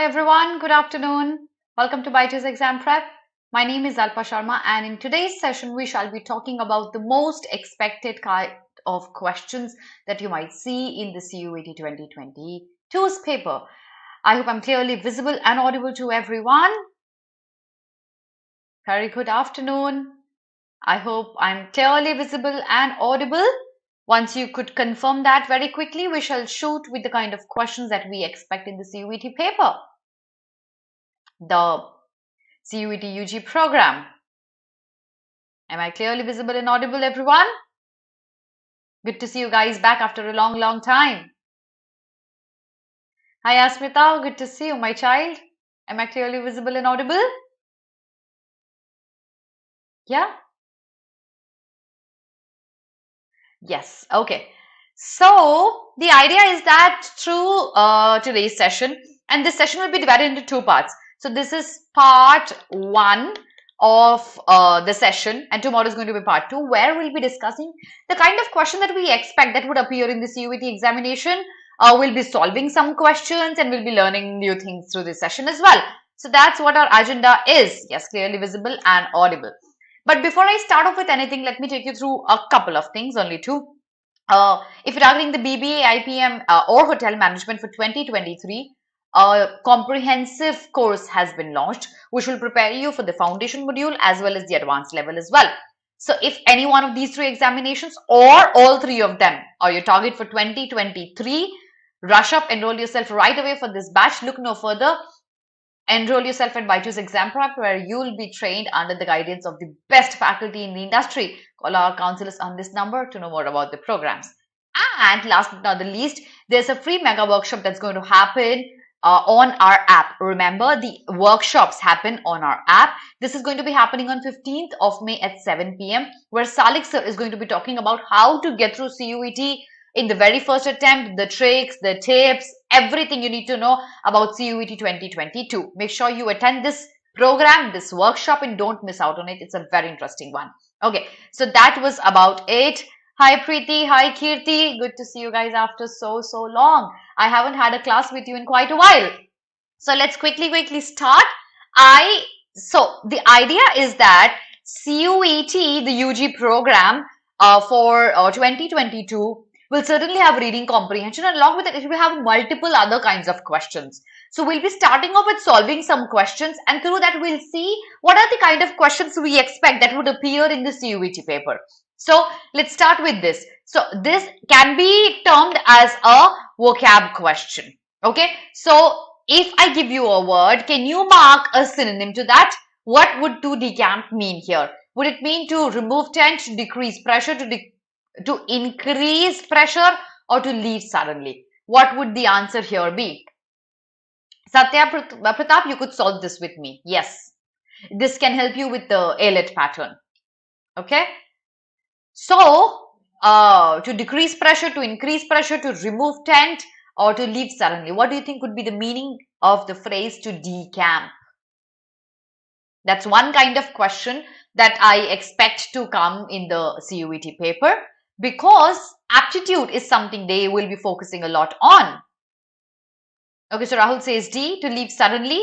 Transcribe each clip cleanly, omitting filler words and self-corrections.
everyone, good afternoon. Welcome to BYJU'S Exam Prep. My name is Alpa Sharma, and in today's session we shall be talking about the most expected kind of questions that you might see in the CUET 2022's paper. I hope I'm clearly visible and audible to everyone. Very good afternoon. I hope I'm clearly visible and audible. Once you could confirm that very quickly, we shall shoot with the kind of questions that we expect in the CUET paper. The CUET UG program. Am I clearly visible and audible, everyone? Good to see you guys back after a long time. Hi Asmita, good to see you, my child. Am I clearly visible and audible? Yeah? Yes, okay. So the idea is that through today's session, and this session will be divided into two parts. So this is part one of the session, and tomorrow is going to be part two, where we'll be discussing the kind of question that we expect that would appear in the CUET examination. We'll be solving some questions and we'll be learning new things through this session as well. So that's what our agenda is. Yes, clearly visible and audible. But before I start off with anything, let me take you through a couple of things, only two. If you're targeting the BBA, IPM or hotel management for 2023, a comprehensive course has been launched, which will prepare you for the foundation module as well as the advanced level as well. So if any one of these three examinations or all three of them are your target for 2023, rush up, enroll yourself right away for this batch. Look no further. Enroll yourself at BYJU'S Exam Prep, where you will be trained under the guidance of the best faculty in the industry. Call our counselors on this number to know more about the programs. And last but not the least, there's a free mega workshop that's going to happen on our app. Remember, the workshops happen on our app. This is going to be happening on 15th of May at 7 p.m. where Salik sir is going to be talking about how to get through CUET in the very first attempt, the tricks, the tips, everything you need to know about CUET 2022. Make sure you attend this program, this workshop, and don't miss out on it. It's a very interesting one. Okay, so that was about it. Hi Preeti, hi Kirti. Good to see you guys after so long. I haven't had a class with you in quite a while. So let's quickly start. So the idea is that CUET, the UG program for 2022, will certainly have reading comprehension, and along with it, it will have multiple other kinds of questions. So we'll be starting off with solving some questions, and through that we'll see what are the kind of questions we expect that would appear in the CUET paper. So let's start with this. So this can be termed as a vocab question. Okay. So if I give you a word, can you mark a synonym to that? What would to decamp mean here? Would it mean to remove tent, to decrease pressure, to increase pressure, or to leave suddenly? What would the answer here be? Satya Pratap, you could solve this with me. Yes. This can help you with the ALET pattern. Okay. So, to decrease pressure, to increase pressure, to remove tent, or to leave suddenly. What do you think would be the meaning of the phrase to decamp? That's one kind of question that I expect to come in the CUET paper, because aptitude is something they will be focusing a lot on. Okay, so Rahul says D, to leave suddenly.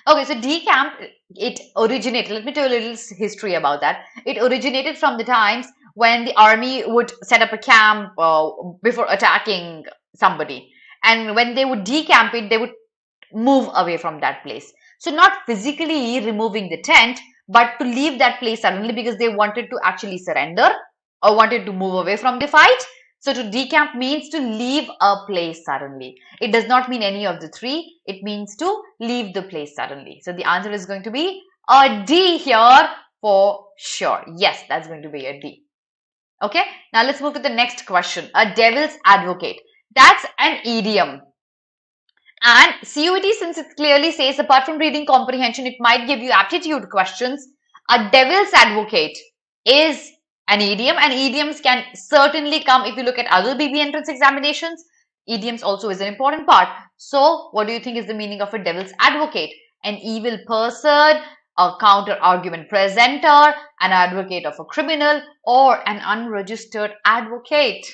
Okay, so decamp, it originated, let me tell you a little history about that. It originated from the times when the army would set up a camp before attacking somebody. And when they would decamp it, they would move away from that place. So not physically removing the tent, but to leave that place suddenly because they wanted to actually surrender or wanted to move away from the fight. So to decamp means to leave a place suddenly. It does not mean any of the three. It means to leave the place suddenly. So the answer is going to be a D here for sure. Yes, that's going to be a D. Okay, now let's move to the next question. A devil's advocate. That's an idiom. And CUET, since it clearly says apart from reading comprehension, it might give you aptitude questions. A devil's advocate is an idiom, and idioms can certainly come if you look at other BB entrance examinations. Idioms also is an important part. So what do you think is the meaning of a devil's advocate? An evil person, a counter argument presenter, an advocate of a criminal, or an unregistered advocate.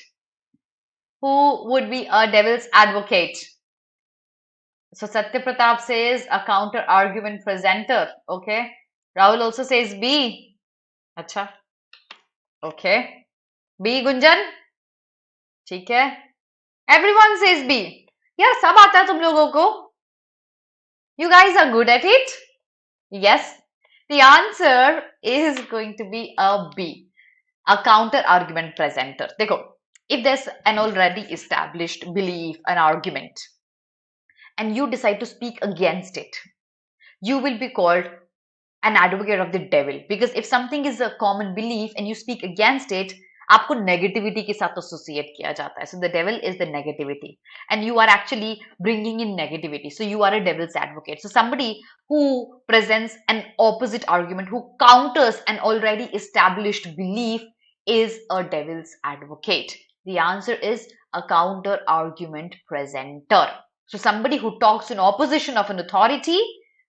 Who would be a devil's advocate? So Satya Pratap says a counter argument presenter. Okay. Rahul also says B. Acha. Okay. B Gunjan. ठीक है. Everyone says B. यार सब आता है तुम लोगों को. You guys are good at it. Yes. The answer is going to be a B. A counter argument presenter. देखो, if there's an already established belief, an argument, and you decide to speak against it, you will be called an advocate of the devil. Because if something is a common belief and you speak against it, आपको negativity के साथ associate किया जाता है. So the devil is the negativity, and you are actually bringing in negativity. So you are a devil's advocate. So somebody who presents an opposite argument, who counters an already established belief, is a devil's advocate. The answer is a counter argument presenter. So somebody who talks in opposition of an authority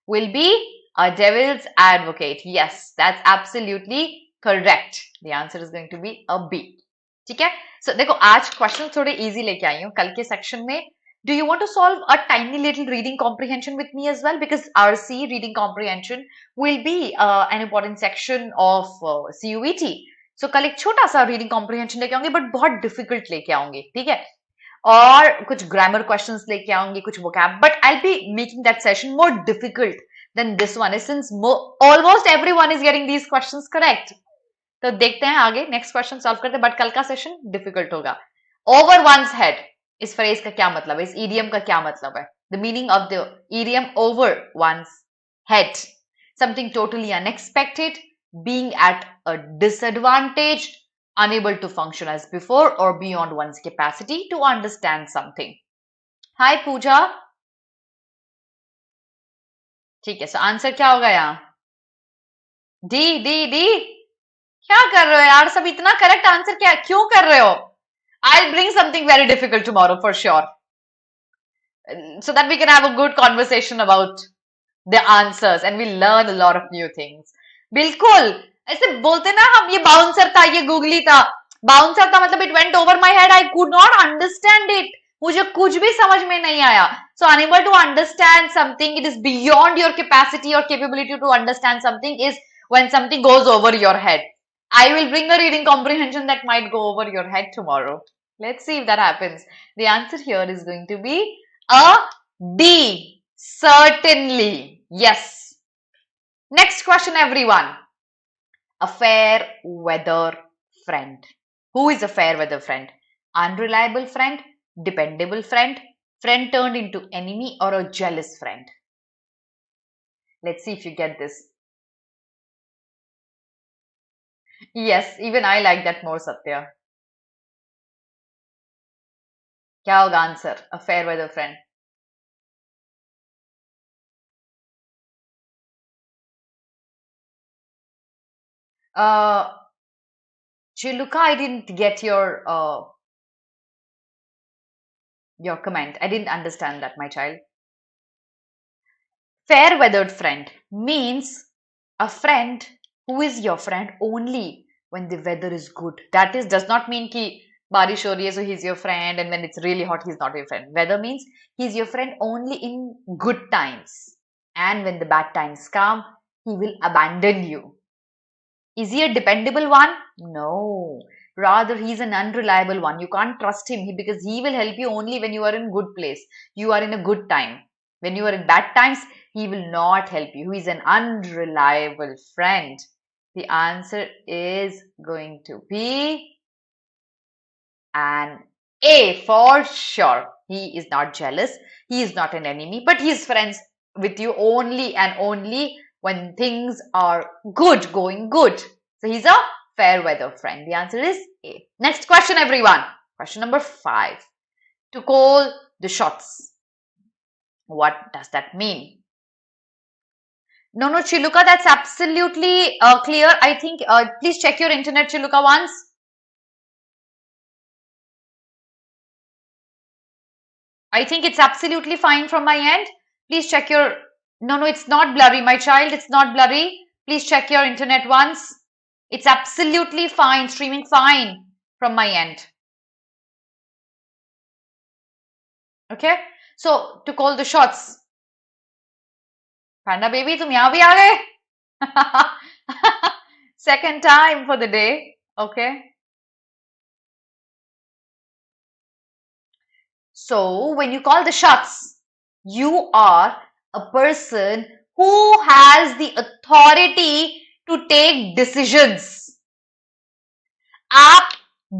will be a devil's advocate. Yes, that's absolutely correct. The answer is going to be a B. ठीक है? So देखो आज question थोड़े easy लेके आई हूँ. कल के section में do you want to solve a tiny little reading comprehension with me as well? Because RC reading comprehension will be an important section of CUET. So कल एक छोटा सा reading comprehension लेके आऊंगी, but बहुत difficult लेके आऊंगी. ठीक है? और कुछ grammar questions लेके आऊंगी, कुछ vocab, but I'll be making that session more difficult than this one, since almost everyone is getting these questions correct. तो देखते हैं आगे नेक्स्ट क्वेश्चन सॉल्व करते हैं, बट कल का सेशन डिफिकल्ट होगा. ओवर वंस हेड, इस फ्रेज का क्या मतलब है, इस ईडियम का क्या मतलब है? The meaning of the idiom over once head, something totally unexpected, being at a disadvantage, unable to function as before or beyond one's capacity to understand something. Hi Pooja. ठीक है, सो आंसर क्या होगा यहाँ? D D D. क्या कर रहे हो यार सब, इतना करेक्ट आंसर क्या क्यों कर रहे हो? I'll bring something very difficult tomorrow for sure, so that we can have a good conversation about the answers and we'll learn a lot of new things. बिल्कुल ऐसे बोलते ना हम, ये बाउंसर था, ये गूगली था. बाउंसर था मतलब it went over my head, I could not understand it. मुझे कुछ भी समझ में नहीं आया. So unable to understand something, it is beyond your capacity or capability to understand something, is when something goes over your head. I will bring a reading comprehension that might go over your head tomorrow. Let's see if that happens. The answer here is going to be a D. Certainly. Yes. Next question, everyone. A fair weather friend. Who is a fair weather friend? Unreliable friend, dependable friend, friend turned into enemy, or a jealous friend? Let's see if you get this. Yes, even I like that more, Satya. क्या होगा answer? A fair weather friend. Chiluka, I didn't get your comment. I didn't understand that, my child. Fair weathered friend means a friend who is your friend only when the weather is good. That is, does not mean ki barish ho rahi hai, so he's your friend, and when it's really hot, he's not your friend. Weather means he's your friend only in good times, and when the bad times come, he will abandon you. Is he a dependable one? No. Rather, he's an unreliable one. You can't trust him because he will help you only when you are in good place. You are in a good time. When you are in bad times, he will not help you. He is an unreliable friend. The answer is going to be an A for sure. He is not jealous. He is not an enemy, but he is friends with you only and only when things are good, going good. So he's a fair weather friend. The answer is A. Next question, everyone. Question number 5. To call the shots. What does that mean? No, Chiluka, that's absolutely clear. I think, please check your internet, Chiluka, once. I think it's absolutely fine from my end. Please check your... No, it's not blurry, my child. It's not blurry. Please check your internet once. It's absolutely fine, streaming fine from my end. Okay. So to call the shots. Panda baby, tum yahan bhi aa gaye? Second time for the day. Okay. So when you call the shots, you are a person who has the authority to take decisions. आप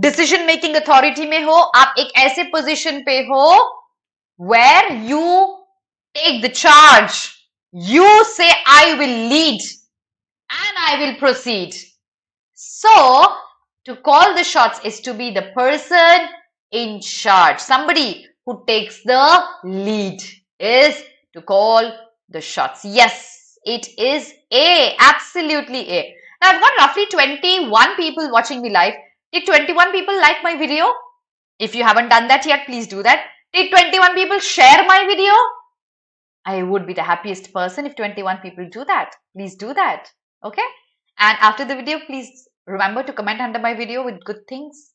decision making authority में हो, आप एक ऐसे position पे हो where you take the charge. You say, I will lead and I will proceed. So to call the shots is to be the person in charge. Somebody who takes the lead is to call the shots. Yes, it is A. Absolutely A. Now I've got roughly 21 people watching me live. Did 21 people like my video? If you haven't done that yet, please do that. Did 21 people share my video? I would be the happiest person if 21 people do that. Please do that. Okay? And after the video, please remember to comment under my video with good things.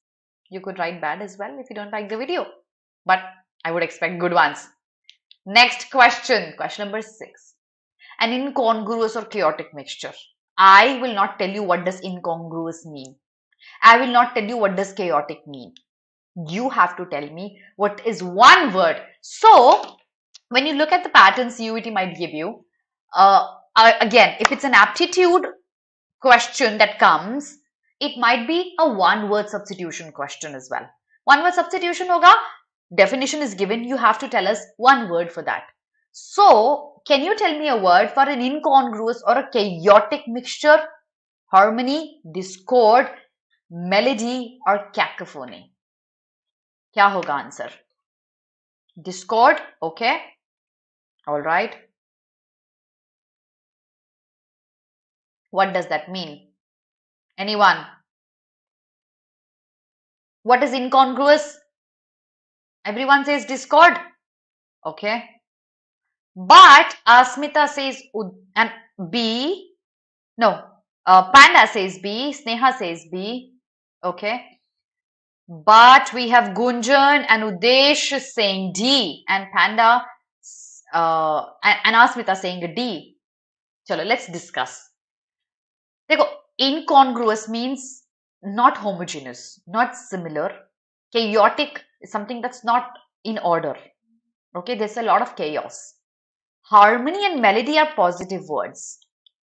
You could write bad as well if you don't like the video. But I would expect good ones. Next question. Question number 6. An incongruous or chaotic mixture. I will not tell you what does incongruous mean. I will not tell you what does chaotic mean. You have to tell me what is one word. So, when you look at the patterns CUET might give you, again, if it's an aptitude question that comes, it might be a one-word substitution question as well. One-word substitution hoga, definition is given, you have to tell us one word for that. So, can you tell me a word for an incongruous or a chaotic mixture? Harmony, discord, melody or cacophony? क्या होगा answer? Discord, okay. All right. What does that mean? Anyone? What is incongruous? Everyone says discord. Okay. But Asmita says and B. No. Panda says B. Sneha says B. Okay. But we have Gunjan and Udesh saying D. And Panda and Asmita saying D. Chalo, let's discuss. देखो, incongruous means not homogeneous, not similar. Chaotic is something that's not in order. Okay, there's a lot of chaos. Harmony and melody are positive words.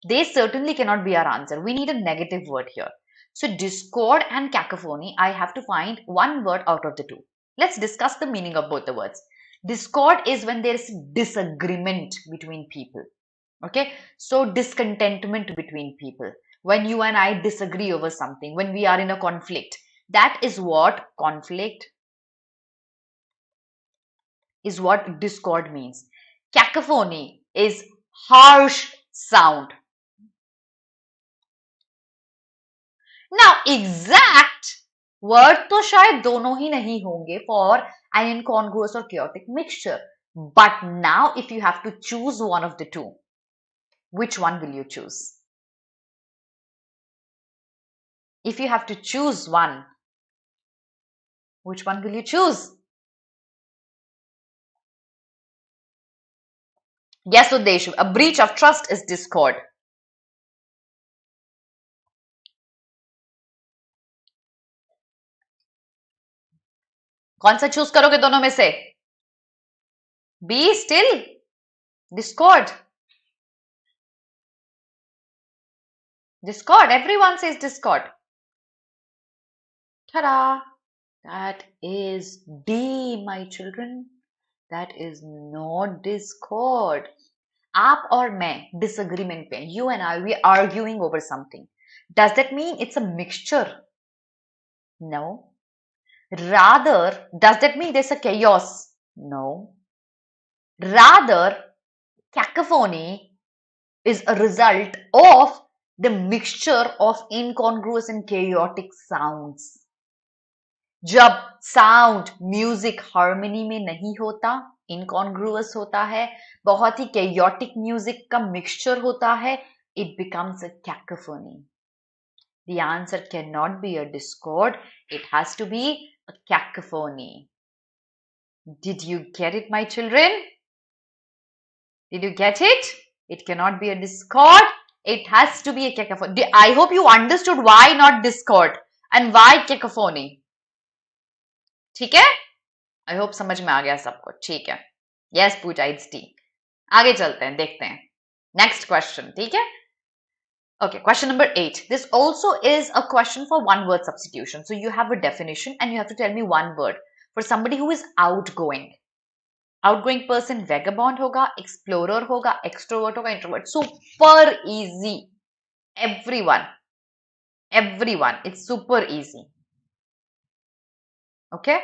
They certainly cannot be our answer. We need a negative word here. So discord and cacophony, I have to find one word out of the two. Let's discuss the meaning of both the words. Discord is when there is disagreement between people. Okay, so discontentment between people. When you and I disagree over something, when we are in a conflict, that is what conflict is, what discord means. Cacophony is harsh sound. Now, exact word तो शायद दोनों ही नहीं होंगे for an incongruous or chaotic mixture. But now, if you have to choose one of the two, which one will you choose? If you have to choose one, which one will you choose? Yes, Udesh, a breach of trust is discord. कौन सा choose करोगे दोनों में से? B still? Discord. Discord. Everyone says discord. Ta-da! That is D, my children. That is not discord. आप और मैं disagreement पे, you and I, we are arguing over something. Does that mean it's a mixture? No. Rather, does that mean there's a chaos? No. Rather, cacophony is a result of the mixture of incongruous and chaotic sounds. जब sound music harmony में नहीं होता, इनकॉन्ग्रुअस होता है, बहुत ही chaotic music का mixture होता है, it becomes a cacophony. The answer cannot be a discord, it has to be a cacophony. Did you get it, my children? Did you get it? It cannot be a Discord. It has to be a cacophony. I hope you understood why not Discord and why cacophony. ठीक है? I hope समझ में आ गया सबको. ठीक है. Yes, Puja, it's tea. आगे चलते हैं, देखते हैं. Next question. ठीक है? Okay, question number 8. This also is a question for one word substitution. So you have a definition and you have to tell me one word for somebody who is outgoing. Outgoing person vagabond hoga, explorer hoga, extrovert hoga, introvert. Super easy. Everyone. It's super easy. Okay?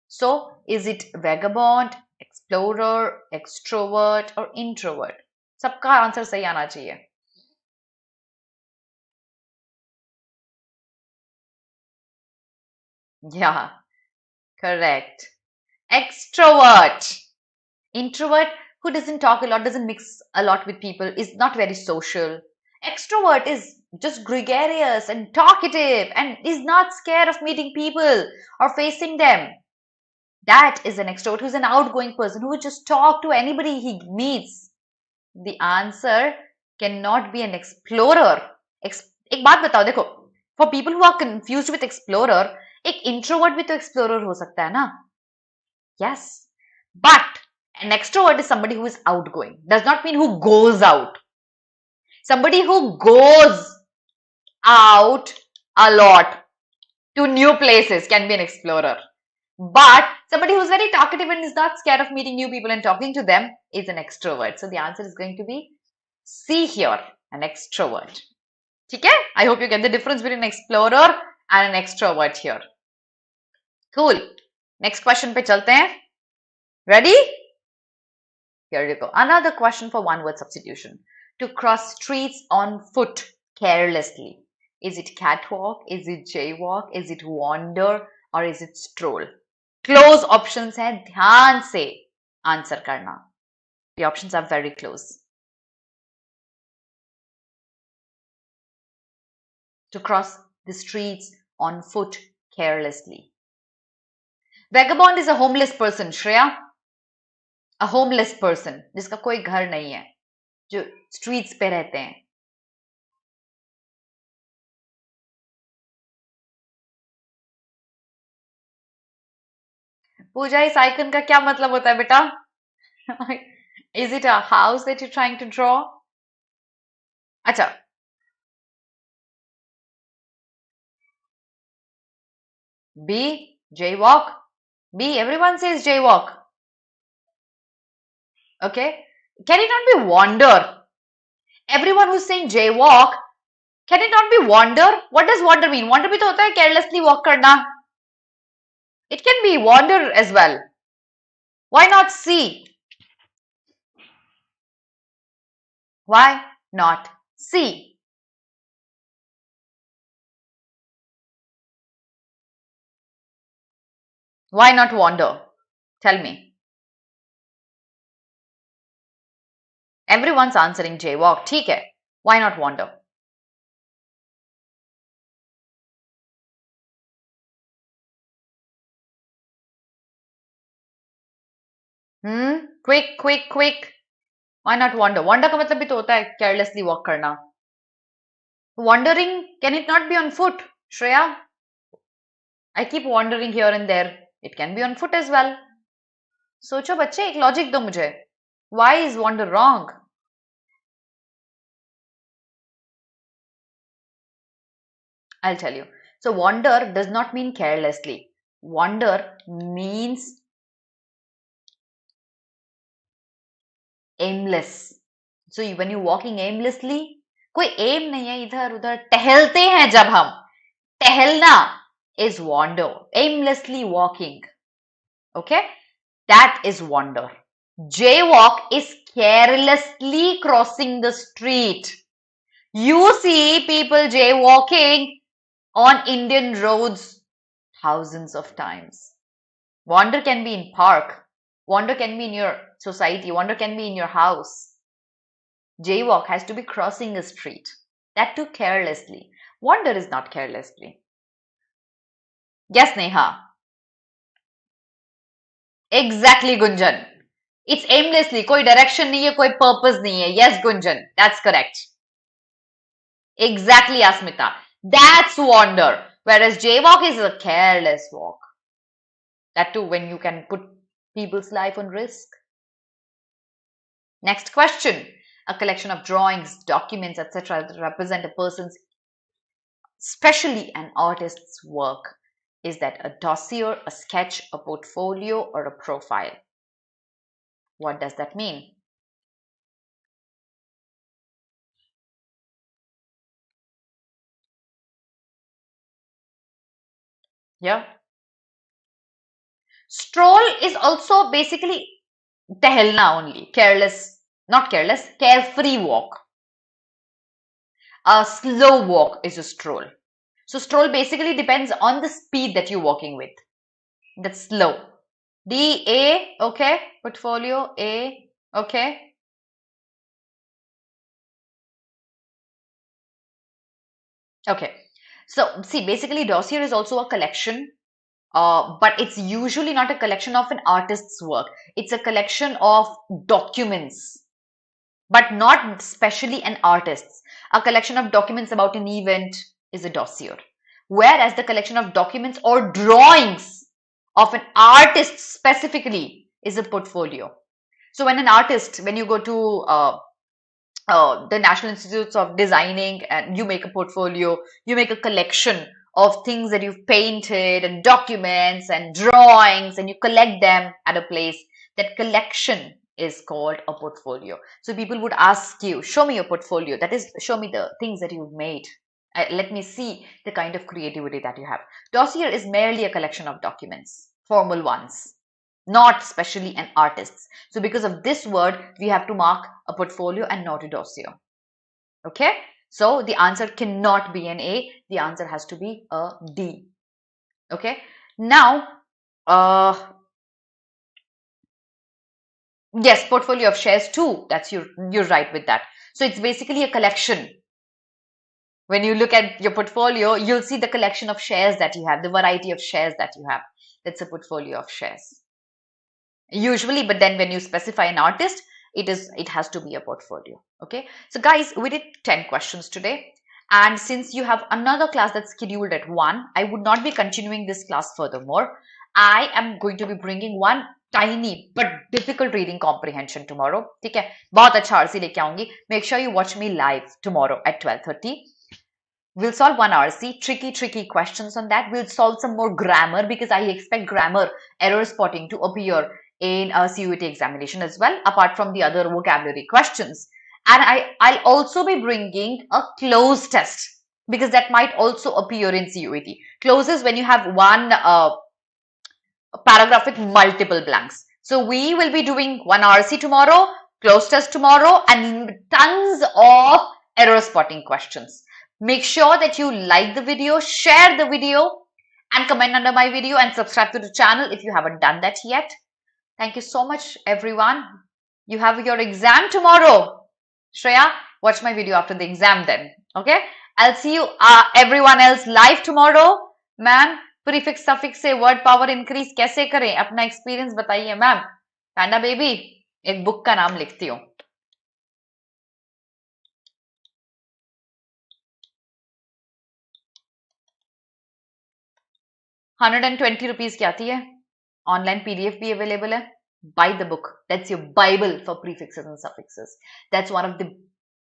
So, is it vagabond, explorer, extrovert or introvert? सबका answer सही आना चाहिए. Yeah, correct. Extrovert. Introvert, who doesn't talk a lot, doesn't mix a lot with people, is not very social. Extrovert is just gregarious and talkative and is not scared of meeting people or facing them. That is an extrovert who's an outgoing person who will just talk to anybody he meets. The answer cannot be an explorer. एक बात बताओ, देखो, for people who are confused with explorer, एक introvert भी तो explorer हो सकता है ना? Yes, but an extrovert is somebody who is outgoing. Does not mean who goes out. Somebody who goes out a lot to new places can be an explorer. But somebody who's very talkative and is not scared of meeting new people and talking to them is an extrovert. So the answer is going to be C here, an extrovert. Okay? I hope you get the difference between an explorer and an extrovert here. Cool. Next question pe chalte hain. Ready? Here you go. Another question for one word substitution. To cross streets on foot carelessly. Is it catwalk? Is it jaywalk? Is it wander? Or is it stroll? Close options hai. ध्यान से answer करना. The options are very close. To cross the streets on foot carelessly. Vagabond is a homeless person, Shreya. A homeless person, जिसका कोई घर नहीं है, जो streets पे रहते हैं. पूजा, इस icon का क्या मतलब होता है बेटा? Is it a house that you're trying to draw? अच्छा. B, jaywalk. B, everyone says jaywalk. Okay. Can it not be wander? Everyone who's saying jaywalk, can it not be wander? What does wander mean? Wander भी तो होता है carelessly walk करना. It can be wander as well. Why not C? Why not C? Why not wander? Tell me. Everyone's answering jaywalk. ठीक है. Why not wander? Quick. Why not wander? Wander का मतलब भी तो होता है carelessly walk करना. Wandering, can it not be on foot, Shreya? I keep wandering here and there. It can be on foot as well. सोचो बच्चे, एक logic दो मुझे. Why is wander wrong? I'll tell you. So wander does not mean carelessly. Wander means aimless. So when you're walking aimlessly, कोई aim नहीं है, इधर उधर टहलते हैं जब हम. टहलना is wander. Aimlessly walking. Okay? That is wander. Jaywalk is carelessly crossing the street. You see people jaywalking on Indian roads thousands of times. Wander can be in park. Wander can be in your society. Wander can be in your house. Jaywalk has to be crossing a street. That too carelessly. Wander is not carelessly. Yes, Neha. Exactly, Gunjan. It's aimlessly. कोई direction नहीं है, कोई purpose नहीं है. Yes, Gunjan. That's correct. Exactly, Asmita. That's wander. Whereas jaywalk is a careless walk. That too, when you can put people's life on risk. Next question. A collection of drawings, documents, etc. that represent a person's, especially an artist's work. Is that a dossier, a sketch, a portfolio, or a profile? What does that mean? Yeah. Stroll is also basically tehelna only. Careless, not careless, carefree walk. A slow walk is a stroll. So stroll basically depends on the speed that you're walking with. That's slow. D, A, okay. Portfolio, A, okay. Okay. So see, basically dossier is also a collection, but it's usually not a collection of an artist's work. It's a collection of documents, but not specially an artist's. A collection of documents about an event is a dossier, whereas the collection of documents or drawings of an artist specifically is a portfolio. So when an artist, when you go to the National Institutes of Designing and you make a portfolio, you make a collection of things that you've painted and documents and drawings and you collect them at a place. That collection is called a portfolio. So people would ask you, show me your portfolio. That is, show me the things that you've made. Let me see the kind of creativity that you have. Dossier is merely a collection of documents, formal ones, not specially an artist's. So because of this word, we have to mark a portfolio and not a dossier. Okay? So the answer cannot be an A. The answer has to be a D. Okay? Now, yes, portfolio of shares too. That's you're right with that. So it's basically a collection. When you look at your portfolio, you'll see the collection of shares that you have, the variety of shares that you have. That's a portfolio of shares. Usually, but then when you specify an artist, it has to be a portfolio. Okay, so guys, we did 10 questions today, and since you have another class that's scheduled at 1, I would not be continuing this class furthermore. I am going to be bringing one tiny but difficult reading comprehension tomorrow. ठीक है, बहुत अच्छा RC लेके आऊंगी. Make sure you watch me live tomorrow at 12:30. We'll solve one RC, tricky questions on that. We'll solve some more grammar because I expect grammar error spotting to appear in a CUET examination as well, apart from the other vocabulary questions. And I'll also be bringing a cloze test because that might also appear in CUET. Cloze is when you have one paragraph with multiple blanks. So we will be doing one RC tomorrow, cloze test tomorrow, and tons of error spotting questions. Make sure that you like the video, share the video, and comment under my video and subscribe to the channel if you haven't done that yet. Thank you so much, everyone. You have your exam tomorrow. Shreya, watch my video after the exam then. Okay? I'll see you everyone else live tomorrow. Ma'am, prefix suffix से word power increase कैसे करें? अपना experience बताइए ma'am. Panda baby, एक book का नाम लिखती हूँ. 120 rupees की आती है. Online PDF भी available है. Buy the book. That's your Bible for prefixes and suffixes. That's one of the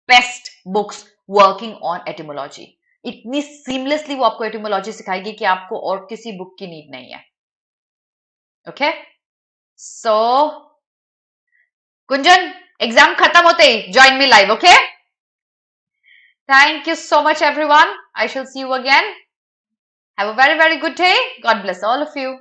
best books working on etymology. इतनी seamlessly वो आपको etymology सिखाएगी कि आपको और किसी book की need नहीं है. Okay? So, Kunjan, exam खत्म होते ही join me live. Okay? Thank you so much, everyone. I shall see you again. Have a very good day. God bless all of you.